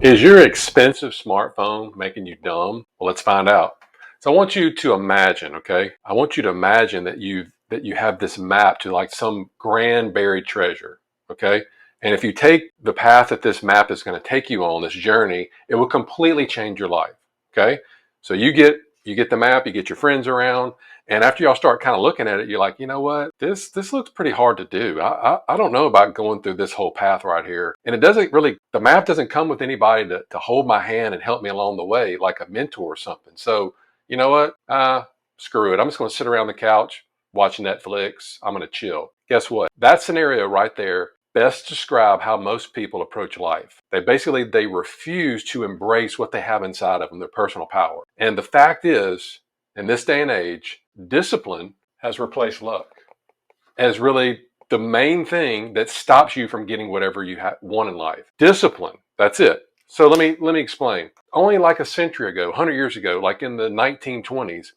Is your expensive smartphone making you dumb? Well, let's find out. So I want you to imagine, okay? I want you to imagine that you have this map to like some grand buried treasure, okay? And if you take the path that this map is going to take you on, this journey, it will completely change your life, okay? So you get the map, you get your friends around, and after y'all start kind of looking at it, you're like, you know what? This looks pretty hard to do. I don't know about going through this whole path right here. And it doesn't really, the map doesn't come with anybody to hold my hand and help me along the way, like a mentor or something. So you know what? Screw it. I'm just going to sit around the couch, watch Netflix. I'm going to chill. Guess what? That scenario right there best describe how most people approach life. They refuse to embrace what they have inside of them, their personal power. And the fact is, in this day and age, discipline has replaced luck as really the main thing that stops you from getting whatever you want in life. Discipline. That's it. So let me explain. Only like a century ago, 100 years ago, like in the 1920s,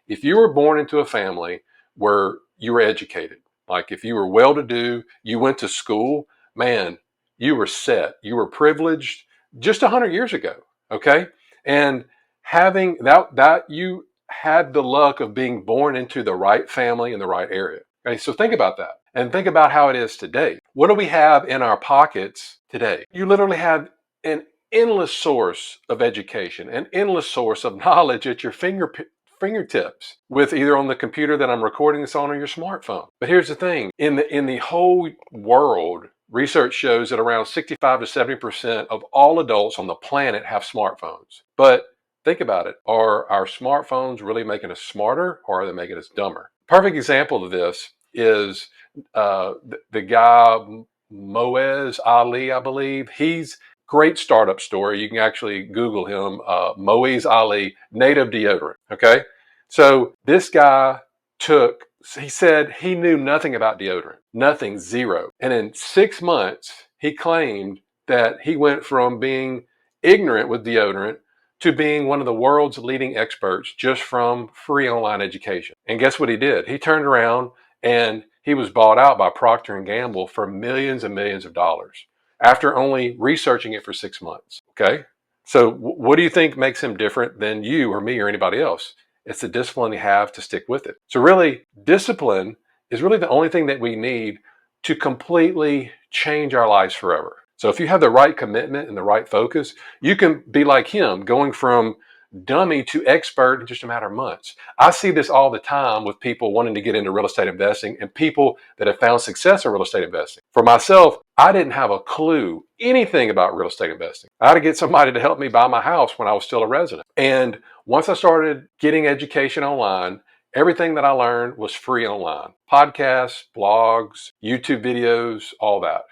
if you were born into a family where you were educated, like if you were well-to-do, you went to school, man, you were set. You were privileged just 100 years ago, okay? And having that you had the luck of being born into the right family in the right area. Okay, so think about that and think about how it is today. What do we have in our pockets today? You literally have an endless source of education, an endless source of knowledge at your fingertips with either on the computer that I'm recording this on or your smartphone. But here's the thing, in the whole world, research shows that around 65 to 70% of all adults on the planet have smartphones. But think about it. Are our smartphones really making us smarter or are they making us dumber? Perfect example of this is the guy Moez Ali, I believe. He's great startup story. You can actually Google him, Moez Ali, native deodorant. Okay. So this guy he said he knew nothing about deodorant, nothing, zero. And in 6 months, he claimed that he went from being ignorant with deodorant to being one of the world's leading experts just from free online education. And guess what he did? He turned around and he was bought out by Procter and Gamble for millions and millions of dollars after only researching it for 6 months. Okay. So what do you think makes him different than you or me or anybody else? It's the discipline you have to stick with it. So really, discipline is really the only thing that we need to completely change our lives forever. So if you have the right commitment and the right focus, you can be like him, going from dummy to expert in just a matter of months. I see this all the time with people wanting to get into real estate investing and people that have found success in real estate investing. For myself, I didn't have a clue anything about real estate investing. I had to get somebody to help me buy my house when I was still a resident. And once I started getting education online, everything that I learned was free online. Podcasts, blogs, YouTube videos, all that.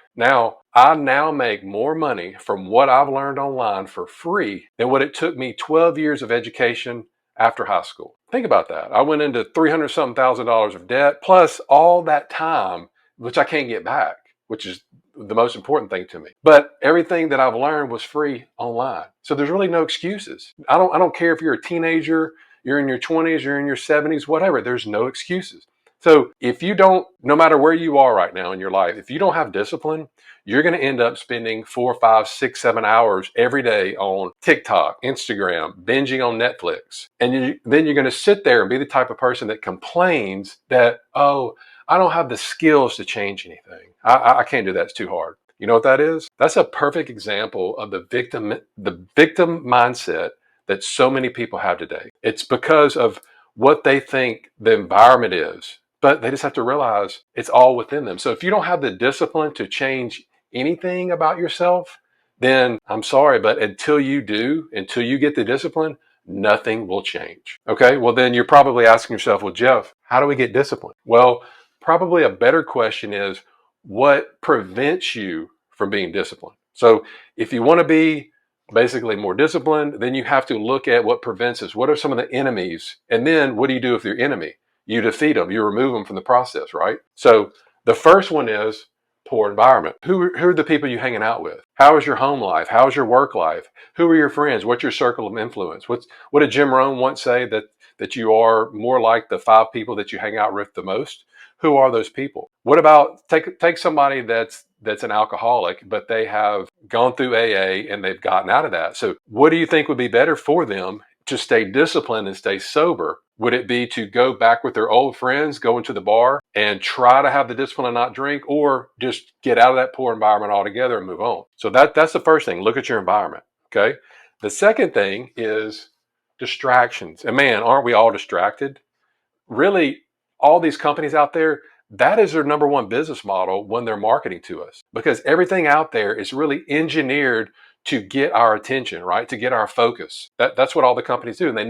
I now make more money from what I've learned online for free than what it took me 12 years of education after high school. Think about that. I went into 300 something thousand dollars of debt plus all that time, which I can't get back, which is the most important thing to me. But everything that I've learned was free online. So there's really no excuses. I don't care if you're a teenager, you're in your 20s, you're in your 70s, whatever, there's no excuses. So if you don't, no matter where you are right now in your life, if you don't have discipline, you're going to end up spending 4, 5, 6, 7 hours every day on TikTok, Instagram, binging on Netflix. And then you're going to sit there and be the type of person that complains that, oh, I don't have the skills to change anything. I can't do that. It's too hard. You know what that is? That's a perfect example of the victim mindset that so many people have today. It's because of what they think the environment is, but they just have to realize it's all within them. So if you don't have the discipline to change anything about yourself, then I'm sorry, but until you get the discipline, nothing will change. Okay, well then you're probably asking yourself, well, Jeff, how do we get discipline? Well, probably a better question is, what prevents you from being disciplined? So if you want to be basically more disciplined, then you have to look at what prevents us. What are some of the enemies? And then what do you do with your enemy? You defeat them, you remove them from the process, right? So the first one is poor environment. Who are the people you're hanging out with? How is your home life? How is your work life? Who are your friends? What's your circle of influence? What did Jim Rohn once say, that you are more like the 5 people that you hang out with the most? Who are those people? What about take somebody that's an alcoholic, but they have gone through AA and they've gotten out of that. So what do you think would be better for them to stay disciplined and stay sober? Would it be to go back with their old friends, go into the bar and try to have the discipline and not drink, or just get out of that poor environment altogether and move on? So that's the first thing. Look at your environment. Okay. The second thing is distractions. And man, aren't we all distracted? Really, all these companies out there, that is their number one business model when they're marketing to us, because everything out there is really engineered to get our attention, right? To get our focus. That's what all the companies do. And they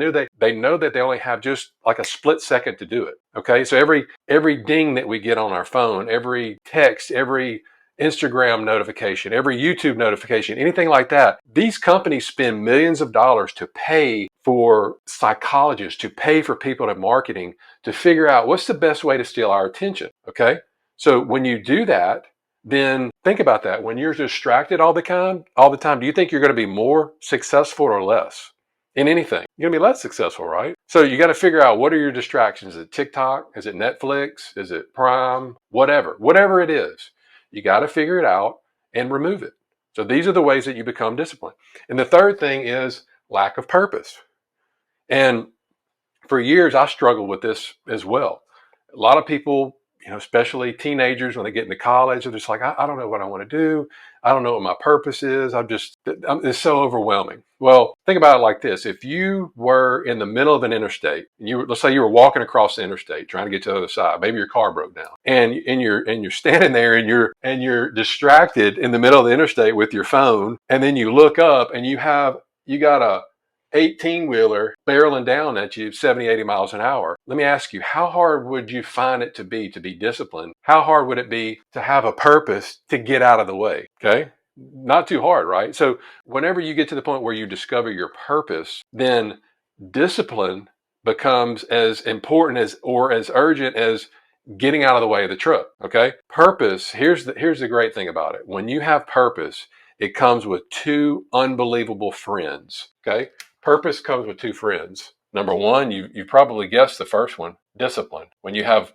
know that they only have just like a split second to do it. Okay. So every ding that we get on our phone, every text, every Instagram notification, every YouTube notification, anything like that, these companies spend millions of dollars to pay for psychologists, to pay for people in marketing to figure out what's the best way to steal our attention. Okay. So when you do that, then think about that. When you're distracted all the time, do you think you're going to be more successful or less in anything? You're going to be less successful, right? So you got to figure out, what are your distractions? Is it TikTok? Is it Netflix? Is it Prime? Whatever it is, you got to figure it out and remove it. So these are the ways that you become disciplined. And the third thing is lack of purpose. And for years, I struggled with this as well. A lot of people, especially teenagers, when they get into college, they're just like, I don't know what I want to do. I don't know what my purpose is. It's so overwhelming. Well, think about it like this. If you were in the middle of an interstate, and let's say you were walking across the interstate trying to get to the other side, maybe your car broke down, and you're standing there and you're distracted in the middle of the interstate with your phone, and then you look up and you got a 18-wheeler barreling down at you 70, 80 miles an hour. Let me ask you, how hard would you find it to be disciplined? How hard would it be to have a purpose to get out of the way? Okay. Not too hard, right? So whenever you get to the point where you discover your purpose, then discipline becomes as important as, or as urgent as, getting out of the way of the truck. Okay. Purpose. Here's the great thing about it. When you have purpose, it comes with two unbelievable friends. Okay. Purpose comes with two friends. Number one, you probably guessed the first one, discipline. When you have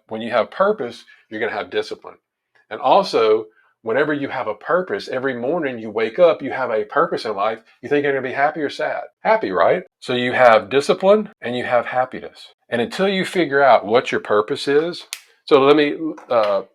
purpose, you're going to have discipline. And also, whenever you have a purpose, every morning you wake up, you have a purpose in life, you think you're going to be happy or sad? Happy, right? So you have discipline and you have happiness. And until you figure out what your purpose is, so let me,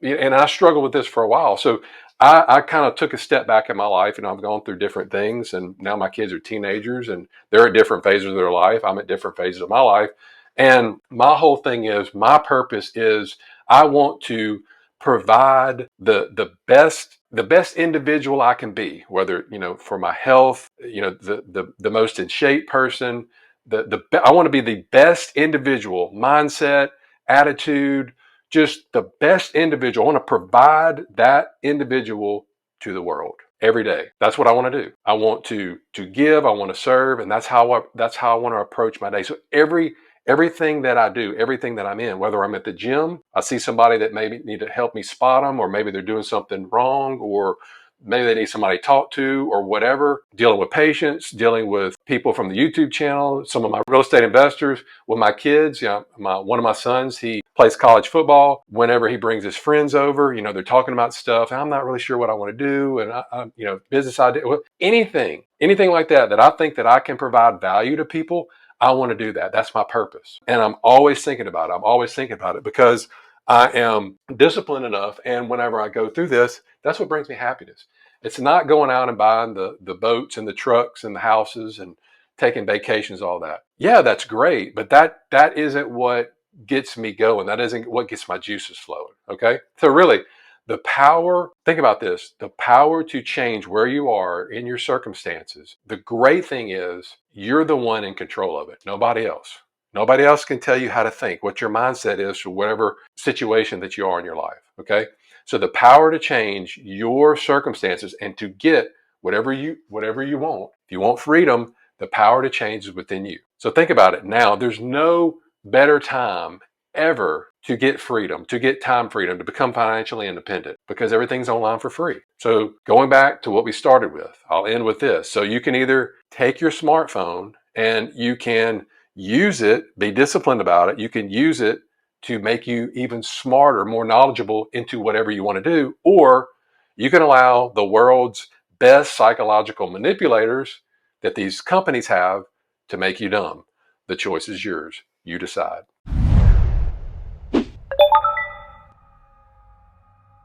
and I struggled with this for a while. So I kind of took a step back in my life, and I've gone through different things, and now my kids are teenagers and they're at different phases of their life. I'm at different phases of my life. And my whole thing is, my purpose is, I want to provide the best individual I can be, whether, for my health, the most in shape person, I want to be the best individual, mindset, attitude, just the best individual. I want to provide that individual to the world every day. That's what I want to do. I want to give, I want to serve, and that's how I want to approach my day. So everything that I do, everything that I'm in, whether I'm at the gym, I see somebody that maybe need to help me spot them, or maybe they're doing something wrong, or maybe they need somebody to talk to, or whatever, dealing with patients, dealing with people from the YouTube channel, some of my real estate investors, with my kids. One of my sons, he plays college football. Whenever he brings his friends over, they're talking about stuff. I'm not really sure what I want to do. And business idea, anything like that I think that I can provide value to people, I want to do that. That's my purpose. And I'm always thinking about it because I am disciplined enough. And whenever I go through this, that's what brings me happiness. It's not going out and buying the boats and the trucks and the houses and taking vacations, all that. Yeah, that's great. But that isn't what gets me going. That isn't what gets my juices flowing. Okay. So really, think about this, the power to change where you are in your circumstances. The great thing is, you're the one in control of it. Nobody else. Nobody else can tell you how to think, what your mindset is for whatever situation that you are in your life. Okay. So the power to change your circumstances and to get whatever you want. If you want freedom, the power to change is within you. So think about it now. There's no better time ever to get freedom, to get time freedom, to become financially independent, because everything's online for free. So going back to what we started with, I'll end with this. So you can either take your smartphone and you can use it, be disciplined about it. You can use it to make you even smarter, more knowledgeable into whatever you want to do, or you can allow the world's best psychological manipulators that these companies have to make you dumb. The choice is yours. You decide.